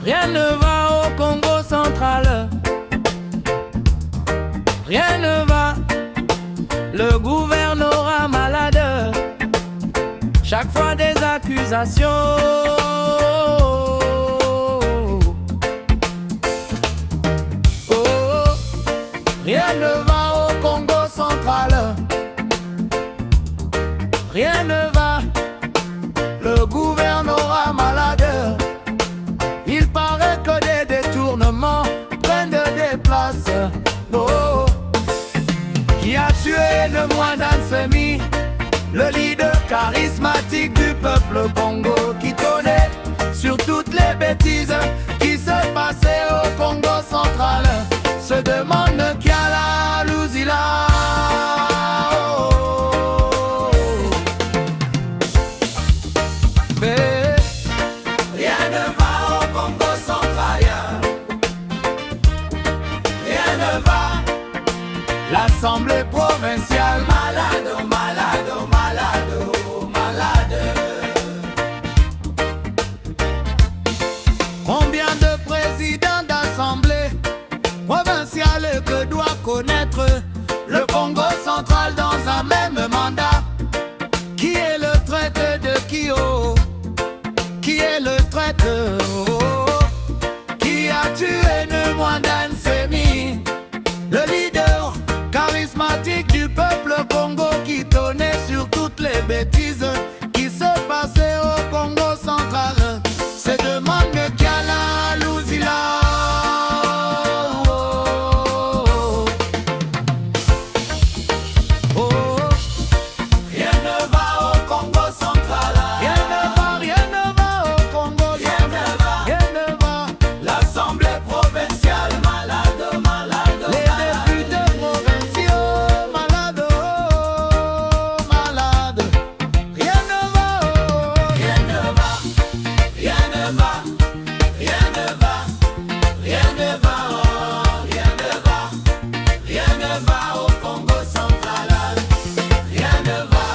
Rien ne va au Congo central. Rien ne va, le gouvernorat malade. Chaque fois des accusations. Oh, rien ne va au Congo central. Rien ne va, le gouvernorat malade. Il paraît que des détournements prennent des places. Oh, qui a tué le Mwandane Semi, le leader charismatique du peuple Congo, qui connaît sur toutes les bêtises qui se passaient au Congo central. Se demande qui a la Luzila. Rien ne va au Congo central. Rien ne va. L'Assemblée provinciale malade, oh malade, oh malade, oh malade. Combien de présidents d'Assemblée provinciale que doit connaître le Congo central dans un même mandat? Qui est le traître de Kio? Qui est le traître? Qui a tué le Mwandane Semi, le leader charismatique du peuple Congo, qui tenait sur toutes les bêtises qui se passaient au Congo central? Se demande qui a la Luzila. Rien ne va au Congo central. Rien ne va, rien ne va au Congo. Rien ne va, rien ne va. L'Assemblée provinciale malade, malade. Les députés provinciaux malades, malades. Rien ne va, rien ne va, rien ne va, rien ne va, rien ne va, rien ne va, rien ne va au Congo central. Rien ne va.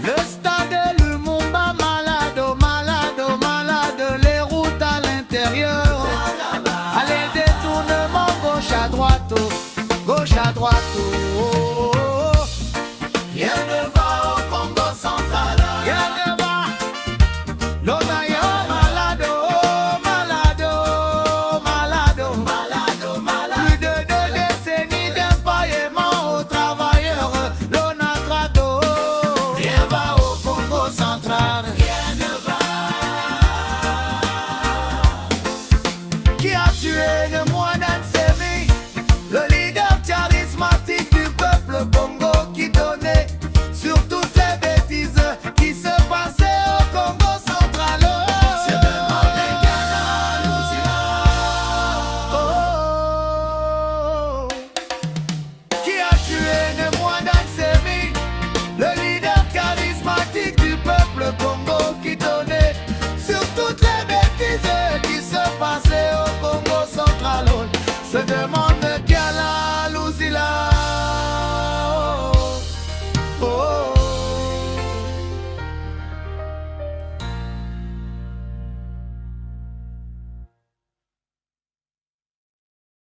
Le stade Lumumba malade, oh malade, oh malade. Les routes à l'intérieur, allez détournement gauche à droite, gauche à droite.